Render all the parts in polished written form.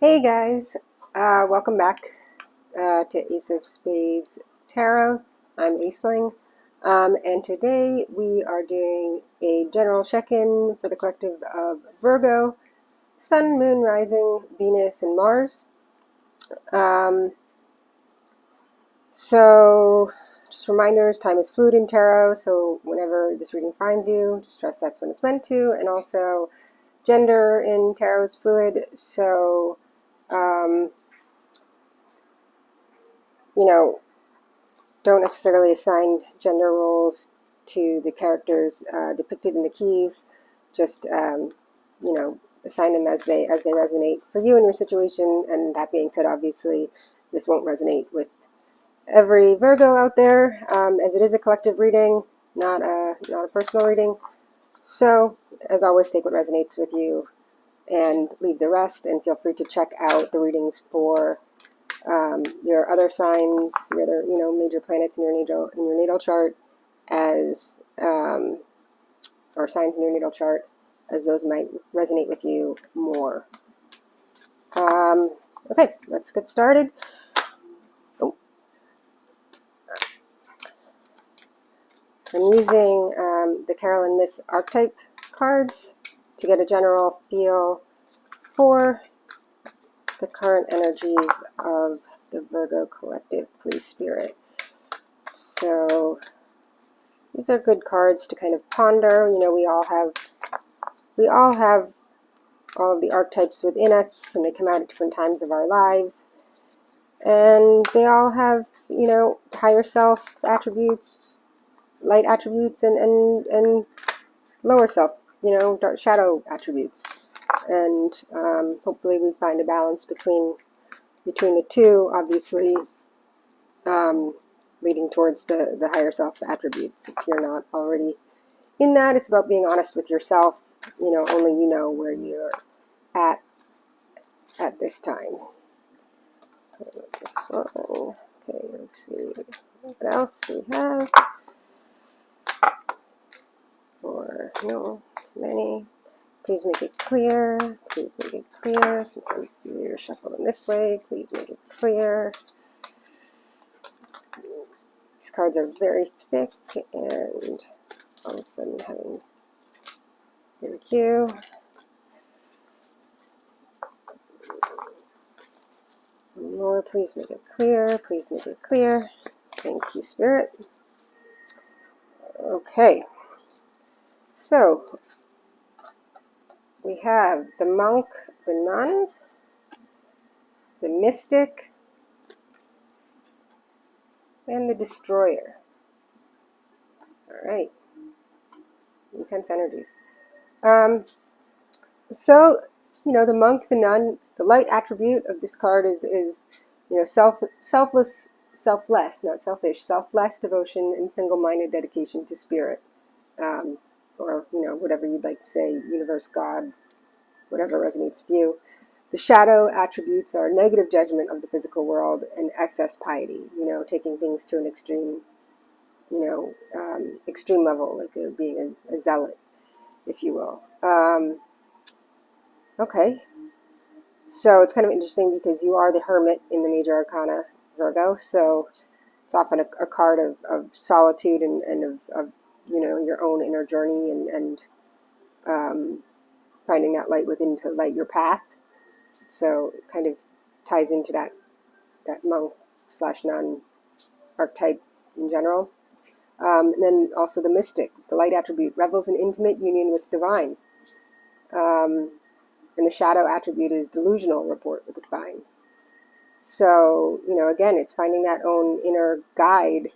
Hey guys, welcome back to Ace of Spades Tarot. I'm Aisling, and today we are doing a general check-in for the collective of Virgo, Sun, Moon, Rising, Venus, and Mars. So just reminders, time is fluid in tarot, so whenever this reading finds you, just trust that's when it's meant to, and also gender in tarot is fluid, so don't necessarily assign gender roles to the characters depicted in the keys. Just assign them as they resonate for you and your situation. And that being said, obviously, this won't resonate with every Virgo out there, as it is a collective reading, not a personal reading. So, as always, take what resonates with you and leave the rest. And feel free to check out the readings for your other signs, your other major planets in your natal chart, as or signs in your natal chart, as those might resonate with you more. Okay, let's get started. I'm using the Carolyn Miss archetype cards to get a general feel for the current energies of the Virgo collective, please Spirit. So these are good cards to kind of ponder. We all have all of the archetypes within us, and they come out at different times of our lives. And they all have, higher self attributes, light attributes, and lower self, dark shadow attributes. And hopefully we find a balance between the two, obviously leading towards the higher self attributes. If you're not already in that, it's about being honest with yourself. Only you know where you're at this time. So this one. Okay, let's see what else we have. No, too many. Please make it clear. Please make it clear. Sometimes you shuffle them this way. Please make it clear. These cards are very thick, and all of a sudden having. Thank you. More, please make it clear. Please make it clear. Thank you, Spirit. Okay. So we have the monk, the nun, the mystic, and the destroyer. All right. Intense energies. So, the monk, the nun, the light attribute of this card is selfless, selfless, not selfish, selfless devotion and single-minded dedication to spirit, or whatever you'd like to say, universe, God, whatever resonates with you. The shadow attributes are negative judgment of the physical world and excess piety. Taking things to an extreme, extreme level, like being a zealot, if you will. Okay, so it's kind of interesting because you are the hermit in the major arcana, Virgo, so it's often a card of solitude and of your own inner journey and finding that light within to light your path. So it kind of ties into that monk/nun archetype in general. And then also the mystic, the light attribute, revels in intimate union with divine. And the shadow attribute is delusional rapport with the divine. So, again, it's finding that own inner guide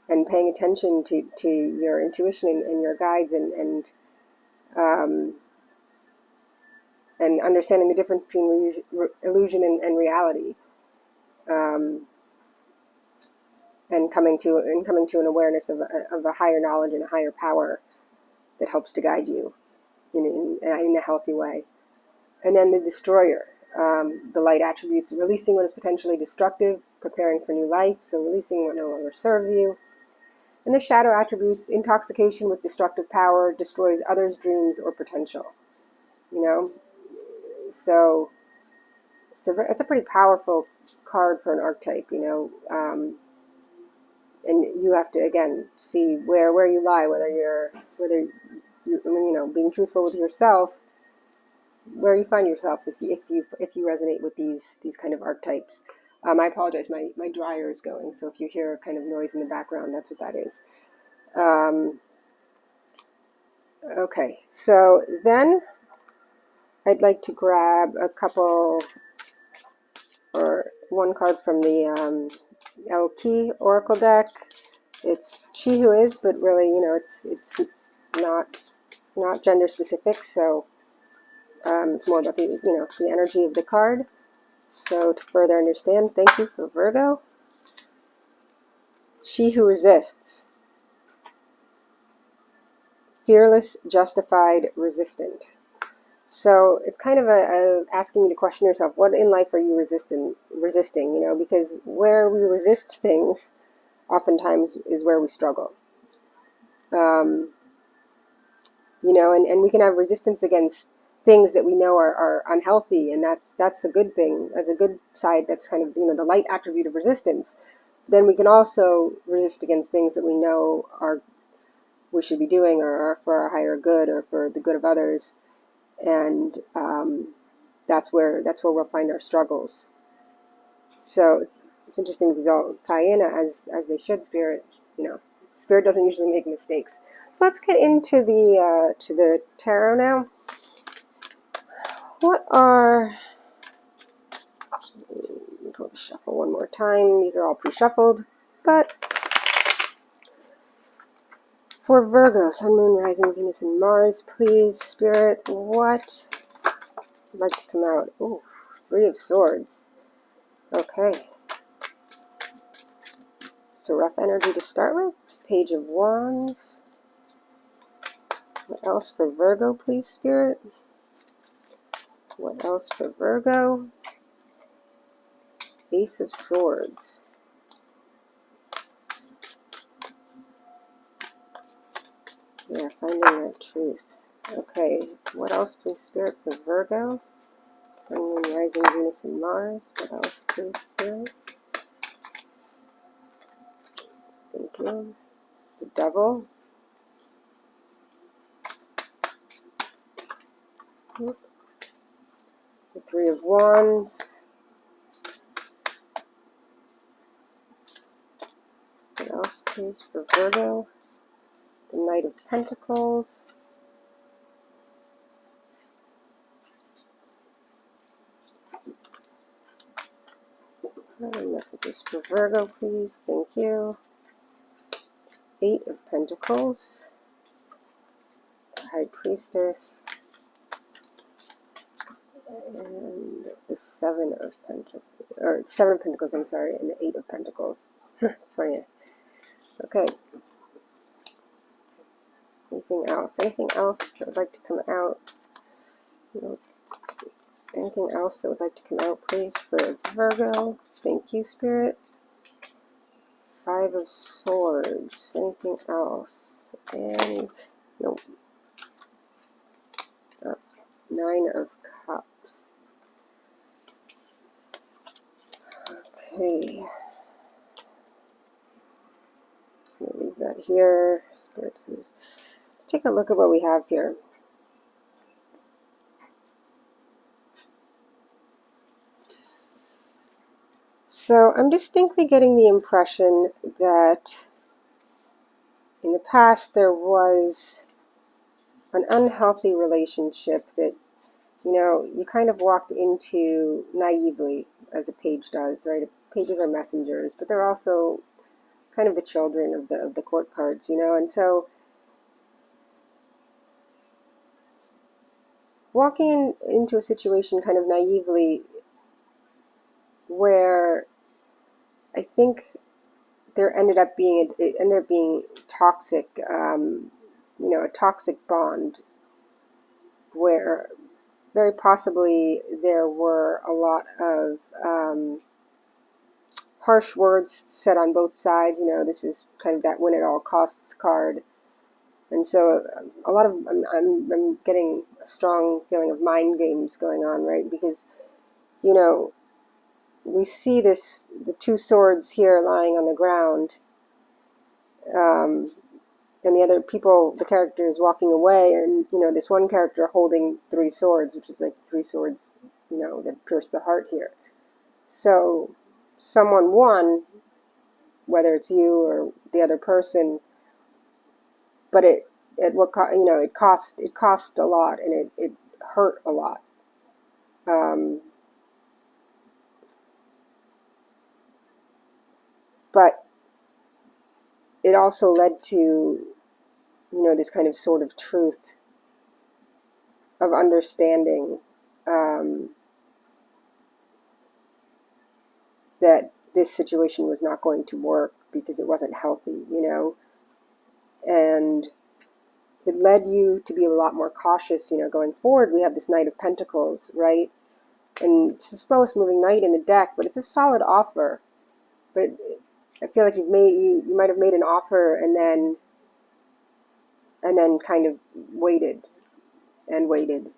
and paying attention to your intuition and your guides and understanding the difference between illusion and reality. And coming to an awareness of a higher knowledge and a higher power that helps to guide you in a healthy way. And then the destroyer, the light attributes, releasing what is potentially destructive, preparing for new life, so releasing what no longer serves you. And the shadow attributes, intoxication with destructive power, destroys others' dreams or potential. So it's a pretty powerful card for an archetype, you know. And you have to, again, see where you lie, whether you, I mean, you know, being truthful with yourself, where you find yourself if you resonate with these kind of archetypes. I apologize, my dryer is going, so if you hear kind of noise in the background, that's what that is. Okay, so then I'd like to grab a couple, or one card from the El Key Oracle deck. It's She Who Is, but really, you know, it's not gender specific, so it's more about the, you know, the energy of the card. So to further understand, thank you for Virgo. She who resists. Fearless, justified, resistant. So it's kind of a asking you to question yourself, what in life are you resisting, you know, because where we resist things oftentimes is where we struggle. You know, and we can have resistance against things that we know are unhealthy, and that's a good thing. That's a good side. That's kind of, you know, the light attribute of resistance. Then we can also resist against things that we know we should be doing, or are for our higher good, or for the good of others, and that's where we'll find our struggles. So it's interesting that these all tie in as they should. Spirit, you know, Spirit doesn't usually make mistakes. So let's get into the to the tarot now. What are, go to shuffle one more time. These are all pre-shuffled, but for Virgo, Sun, Moon, Rising, Venus, and Mars, please, Spirit, what would like to come out? Ooh, Three of Swords. Okay. So rough energy to start with. Page of Wands. What else for Virgo, please, Spirit? What else for Virgo? Ace of Swords. Yeah, finding that truth. Okay, what else, please, Spirit, for Virgo? Sun, Moon, Rising, Venus, and Mars. What else, please, Spirit? Thank you. The Devil. The Three of Wands. What else, please, for Virgo? The Knight of Pentacles. Other messages for Virgo, please. Thank you. Eight of Pentacles. The High Priestess. And the Seven of Pentacles, I'm sorry, and the Eight of Pentacles. It's funny. Okay. Anything else? Anything else that would like to come out? No. Anything else that would like to come out, please, for Virgo? Thank you, Spirit. Five of Swords. Anything else? And nope. Oh, Nine of Cups. Okay. We'll leave that here. Spirit says, let's take a look at what we have here. So I'm distinctly getting the impression that in the past there was an unhealthy relationship that, you know, you kind of walked into naively, as a page does, right? Pages are messengers, but they're also kind of the children of the court cards, you know, and so walking into a situation kind of naively where I think it ended up being toxic, you know, a toxic bond where very possibly there were a lot of harsh words said on both sides. You know, this is kind of that win at all costs card. And so a lot of, I'm getting a strong feeling of mind games going on, right? Because, you know, we see the two swords here lying on the ground, and the other people, the characters walking away, and this one character holding three swords, which is like three swords, that pierce the heart here. So someone won, whether it's you or the other person, but it cost a lot, and it hurt a lot. But it also led to, this kind of sort of truth of understanding that this situation was not going to work because it wasn't healthy, and it led you to be a lot more cautious, going forward. We have this Knight of Pentacles, right? And it's the slowest moving knight in the deck, but it's a solid offer. But I feel like you might have made an offer and then kind of waited and waited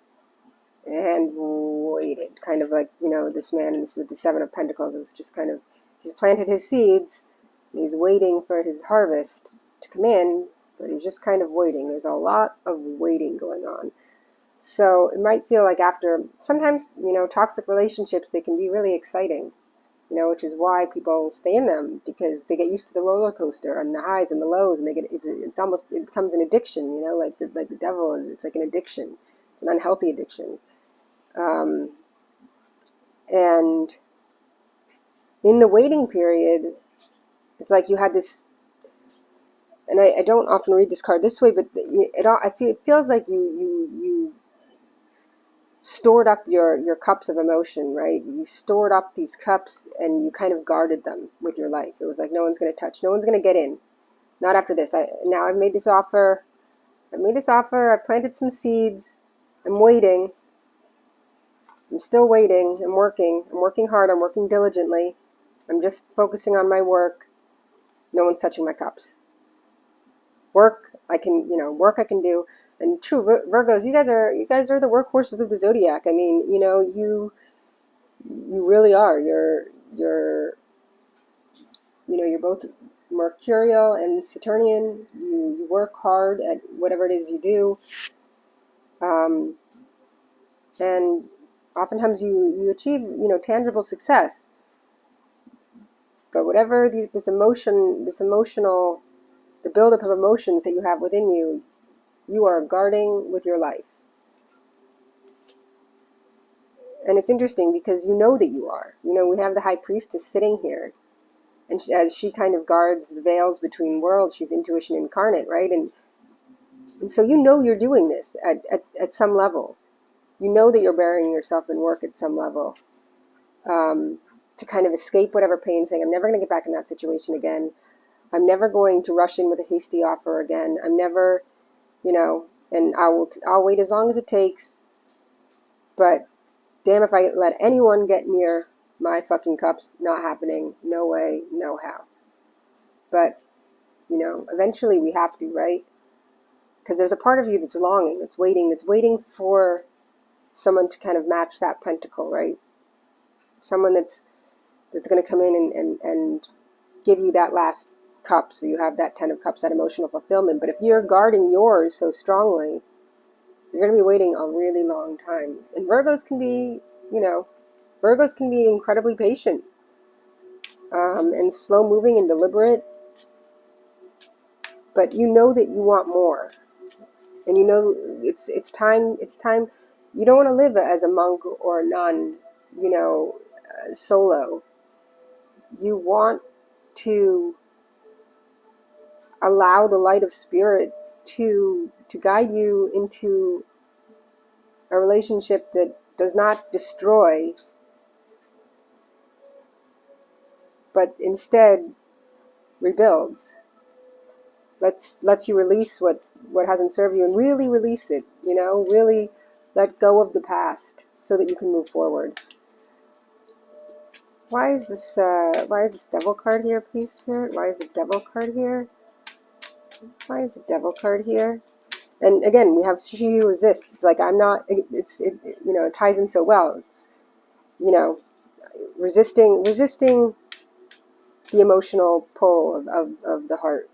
and waited, kind of like, this man with the Seven of Pentacles. It was just kind of, he's planted his seeds, and he's waiting for his harvest to come in, but he's just kind of waiting. There's a lot of waiting going on. So it might feel like after, sometimes, toxic relationships, they can be really exciting, which is why people stay in them, because they get used to the roller coaster and the highs and the lows, and it's almost, it becomes an addiction, like the devil is, it's like an addiction. It's an unhealthy addiction. And in the waiting period, it's like you had this, and I don't often read this card this way, but it feels like you stored up your cups of emotion, right? You stored up these cups and you kind of guarded them with your life. It was like, no one's going to touch, no one's going to get in. Not after this. Now I've made this offer. I've planted some seeds. I'm waiting. I'm still waiting. I'm working hard. I'm working diligently. I'm just focusing on my work. No one's touching my cups. Work I can do. And true, Virgos, you guys are the workhorses of the zodiac. I mean, you really are. You're both Mercurial and Saturnian. You work hard at whatever it is you do, and oftentimes you achieve tangible success. But whatever the buildup of emotions that you have within you, you are guarding with your life. And it's interesting because that you are. We have the High Priestess sitting here, and as she kind of guards the veils between worlds, she's intuition incarnate, right? And so you're doing this at some level. That you're burying yourself in work at some level, to kind of escape whatever pain, saying, I'm never going to get back in that situation again. I'm never going to rush in with a hasty offer again. I'm never, and I'll wait as long as it takes. But damn if I let anyone get near my fucking cups. Not happening. No way, no how. But, eventually we have to, right? Because there's a part of you that's longing, that's waiting for someone to kind of match that pentacle, right? Someone that's going to come in and give you that last cup, so you have that 10 of Cups, that emotional fulfillment. But if you're guarding yours so strongly, you're going to be waiting a really long time. And Virgos can be incredibly patient, and slow moving and deliberate. But that you want more, and it's time. You don't want to live as a monk or a nun, solo. You want to allow the light of spirit to guide you into a relationship that does not destroy, but instead rebuilds. Lets you release what hasn't served you, and really release it, really let go of the past so that you can move forward. Why is this Devil card here, please, Spirit? Why is the Devil card here? Why is the Devil card here? And again, we have she who resists. It's like, I'm not, it ties in so well. It's, resisting the emotional pull of the heart,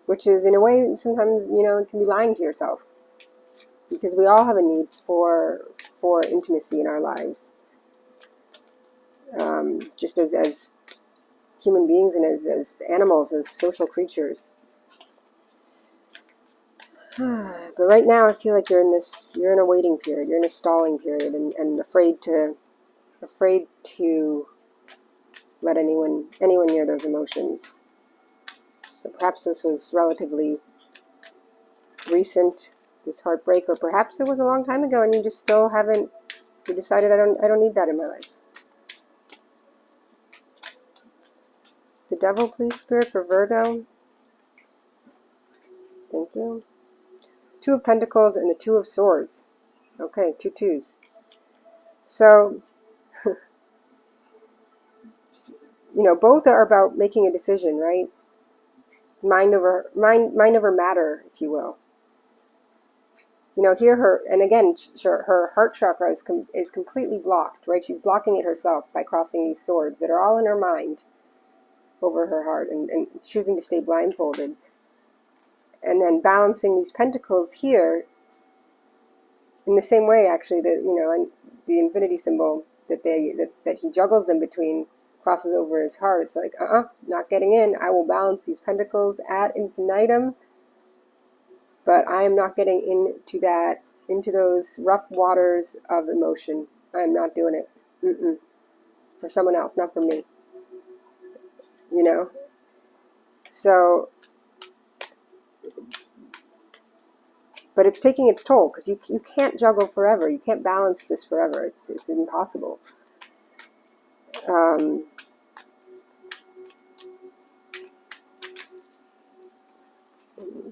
which is, in a way, sometimes, you know, it can be lying to yourself, because we all have a need for intimacy in our lives, just as human beings and as animals, as social creatures. But right now, I feel like you're in a waiting period, you're in a stalling period, and afraid to let anyone near those emotions. So perhaps this was relatively recent, this heartbreak, or perhaps it was a long time ago and you just still haven't, you decided, I don't need that in my life. The Devil, please, Spirit, for Virgo. Thank you. Two of Pentacles and the Two of Swords. Okay, 2 2s. So, you know, both are about making a decision, right? Mind over matter, if you will. You know, here and again, her heart chakra is completely blocked, right? She's blocking it herself by crossing these swords that are all in her mind over her heart, and choosing to stay blindfolded. And then balancing these pentacles here in the same way, actually, that, you know, and the infinity symbol that he juggles them between crosses over his heart. It's like, not getting in. I will balance these pentacles ad infinitum, but I am not getting into those rough waters of emotion. I am not doing it. For someone else, not for me. You know? So, but it's taking its toll, because you can't juggle forever. You can't balance this forever. It's impossible.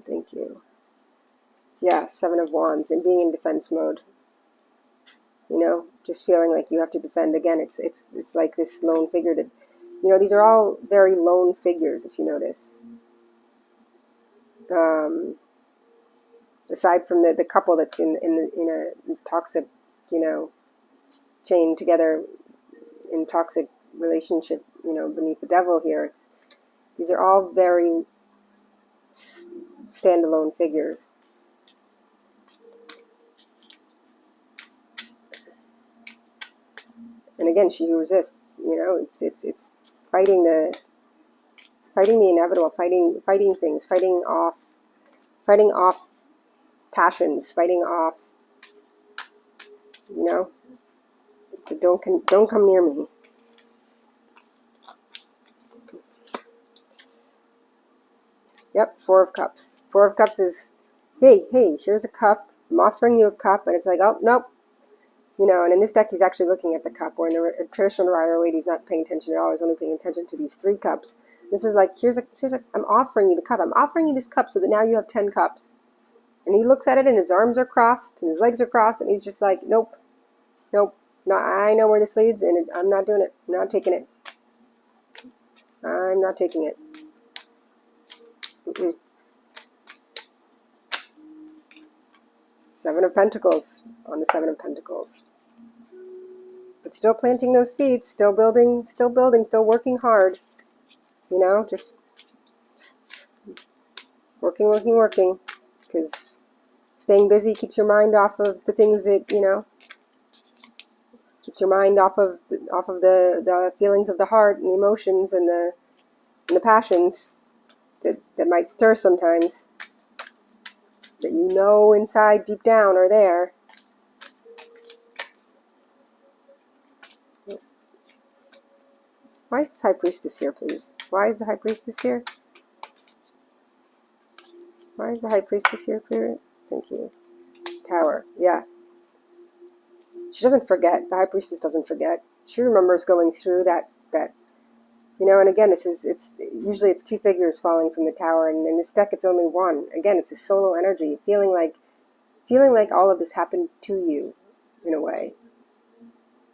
Thank you. Yeah, 7 of Wands, and being in defense mode. You know, just feeling like you have to defend. Again, it's like this lone figure that, you know, these are all very lone figures, if you notice. Aside from the couple that's in a toxic, you know, chain together in toxic relationship, you know, beneath the devil here, these are all very standalone figures. And again, she who resists, you know, it's fighting the inevitable, fighting things, fighting off passions, fighting off, you know. So don't come near me. Yep, 4 of Cups. 4 of Cups is, hey, here's a cup. I'm offering you a cup, and it's like, oh, nope. You know, and in this deck, he's actually looking at the cup, where in the traditional Rider-Waite, he's not paying attention at all. He's only paying attention to these 3 cups. This is like, I'm offering you the cup. I'm offering you this cup so that now you have 10 cups. And he looks at it, and his arms are crossed, and his legs are crossed, and he's just like, nope. No, I know where this leads, and I'm not doing it. I'm not taking it. I'm not taking it. 7 of Pentacles on the 7 of Pentacles. But still planting those seeds, still building, still working hard. You know, just working. Because staying busy keeps your mind off of the things that, you know, keeps your mind off of the feelings of the heart and the emotions and the passions that might stir sometimes, that you know inside deep down are there. Why is this High Priestess here, please? Why is the High Priestess here? Why is the High Priestess here, please? Thank you. Tower. Yeah. She doesn't forget. The High Priestess doesn't forget. She remembers going through that, you know, and again, usually it's 2 figures falling from the tower, and in this deck it's only 1. Again, it's a solo energy, feeling like all of this happened to you, in a way.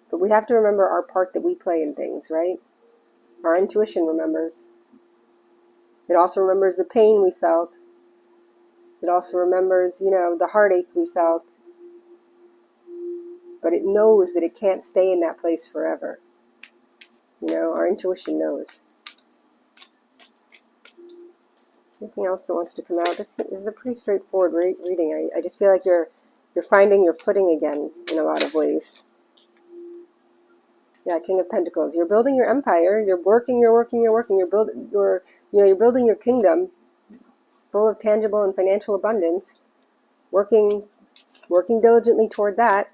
But we have to remember our part that we play in things, right? Our intuition remembers. It also remembers the pain we felt. It also remembers, you know, the heartache we felt. but it knows that it can't stay in that place forever. You know, our intuition knows. Anything else that wants to come out? This is a pretty straightforward reading. I just feel like you're finding your footing again in a lot of ways. Yeah, King of Pentacles. You're building your empire. You're working. You're building your kingdom, full of tangible and financial abundance. Working diligently toward that.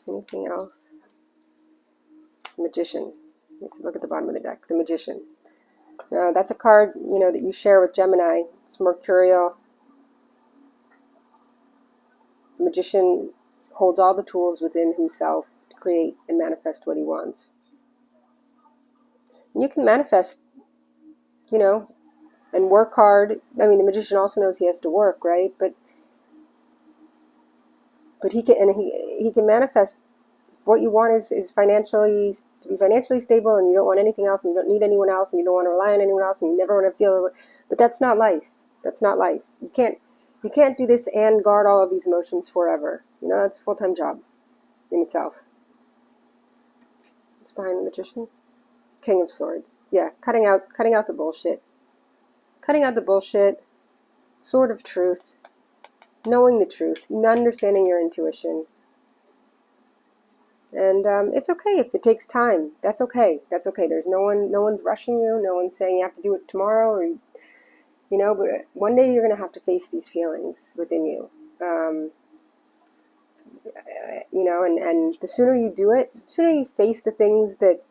Anything else? Magician. Let's look at the bottom of the deck. The Magician. That's a card, you know, that you share with Gemini. It's mercurial. The Magician holds all the tools within himself to create and manifest what he wants. And you can manifest, you know, and work hard. I mean, the Magician also knows he has to work, right? But he can manifest. What you want is to be financially stable, and you don't want anything else, and you don't need anyone else, and you don't want to rely on anyone else, and you never want to feel. But that's not life. That's not life. You can't do this and guard all of these emotions forever. You know, that's a full-time job in itself. What's behind the Magician? King of Swords. Yeah, cutting out the bullshit. Cutting out the bullshit. Sword of truth. Knowing the truth. Understanding your intuition. And it's okay if it takes time. That's okay. That's okay. There's no one's rushing you. No one's saying you have to do it tomorrow, or you know. But one day you're going to have to face these feelings within you. You know, and the sooner you do it, the sooner you face the things that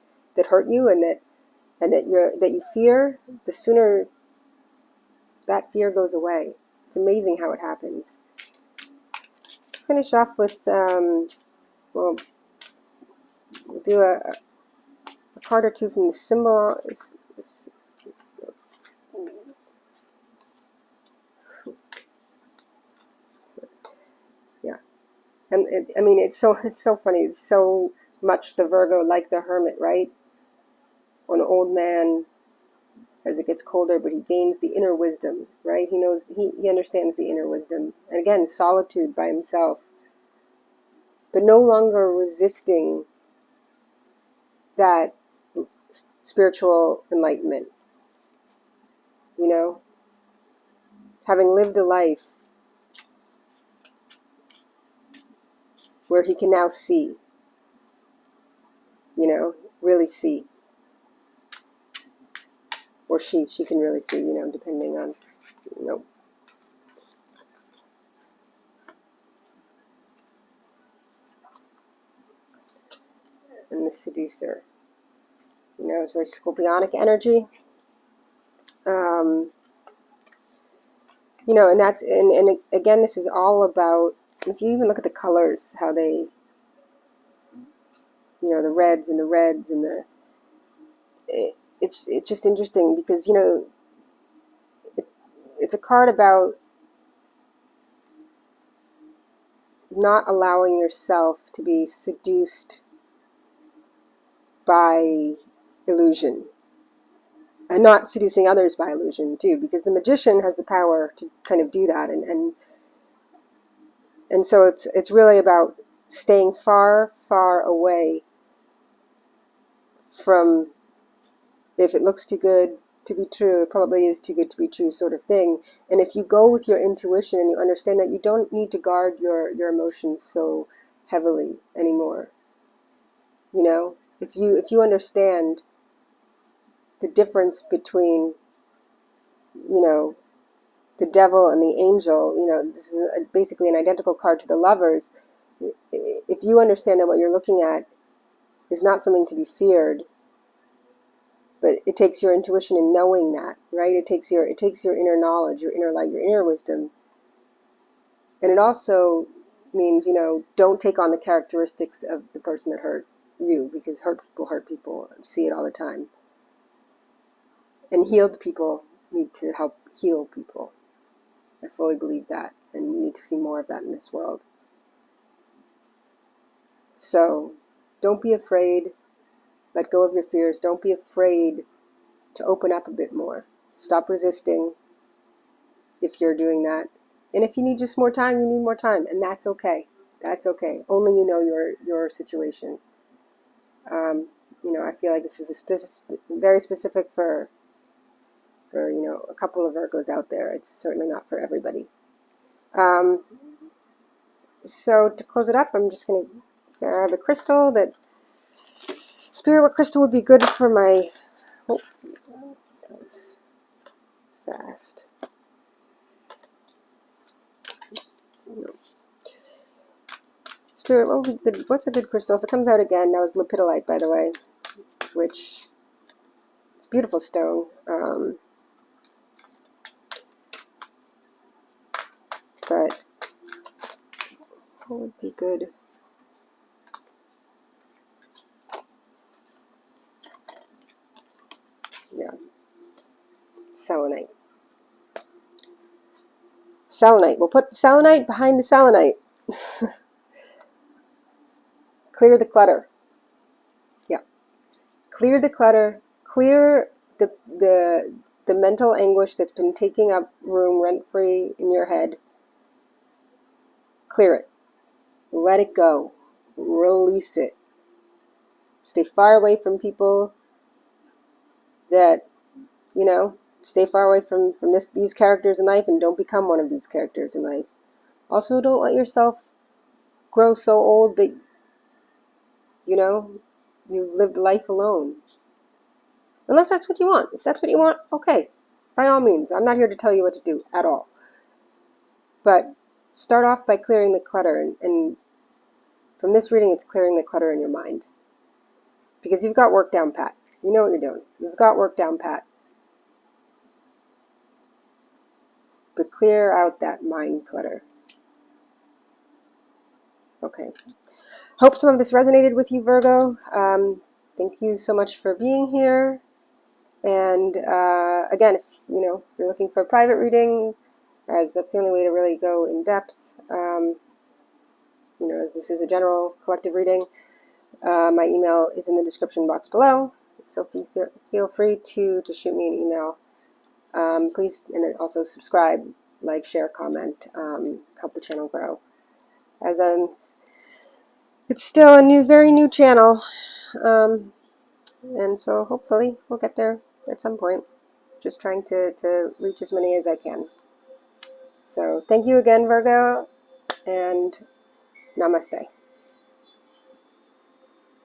hurt you and that you fear, the sooner that fear goes away. It's amazing how it happens. Let's finish off with well. We'll do a card or two from the symbol. Yeah, and I mean, it's so funny. It's so much the Virgo, like the Hermit, right? An old man, as it gets colder, but he gains the inner wisdom, right? He knows, he understands the inner wisdom, and again, solitude by himself, but no longer resisting that spiritual enlightenment, you know, having lived a life where he can now see, you know, really see, or she can really see, you know, depending on, you know. And the Seducer, you know, it's very scorpionic energy. You know, and that's, and again, this is all about, if you even look at the colors, how they, you know, the reds and the, it's just interesting because, you know, it's a card about not allowing yourself to be seduced by illusion, and not seducing others by illusion too, because the Magician has the power to kind of do that, and so it's really about staying far away from, if it looks too good to be true, it probably is too good to be true, sort of thing. And if you go with your intuition and you understand that you don't need to guard your emotions so heavily anymore, you know, if you understand the difference between, you know, the devil and the angel, you know, this is basically an identical card to the Lovers. If you understand that what you're looking at is not something to be feared, but it takes your intuition in knowing that, right? It takes your inner knowledge, your inner light, your inner wisdom. And it also means, you know, don't take on the characteristics of the person that hurt you, because hurt people, see it all the time. And healed people need to help heal people. I fully believe that, and we need to see more of that in this world. So don't be afraid. Let go of your fears. Don't be afraid to open up a bit more. Stop resisting if you're doing that. And if you need just more time, you need more time, and that's okay. That's okay. Only you know your situation. You know, I feel like this is very specific for you know, a couple of Virgos out there. It's certainly not for everybody. So to close it up, I'm just going to grab a crystal. That Spirit, what crystal would be good for my... Oh, that was fast. No. Spirit, what would be good? What's a good crystal? If it comes out again, that was lepidolite, by the way, which it's a beautiful stone. But what would be good? Yeah, selenite. Selenite. We'll put the selenite behind the selenite. Clear the clutter. Yeah. Clear the clutter. Clear the mental anguish that's been taking up room rent-free in your head. Clear it. Let it go. Release it. Stay far away from people that, you know, stay far away from these characters in life, and don't become one of these characters in life. Also, don't let yourself grow so old that, you know, you've lived life alone. Unless that's what you want. If that's what you want, okay. By all means. I'm not here to tell you what to do at all. But start off by clearing the clutter. And from this reading, it's clearing the clutter in your mind. Because you've got work down pat. You know what you're doing. You've got work down pat. But clear out that mind clutter. Okay. Hope some of this resonated with you, Virgo. Thank you so much for being here. And again, if you're looking for a private reading, as that's the only way to really go in depth, as this is a general collective reading, my email is in the description box below. So feel free to shoot me an email. Please, and also subscribe, like, share, comment, help the channel grow. As it's still a very new channel, and so hopefully we'll get there at some point. Just trying to reach as many as I can. So thank you again, Virgo, and namaste.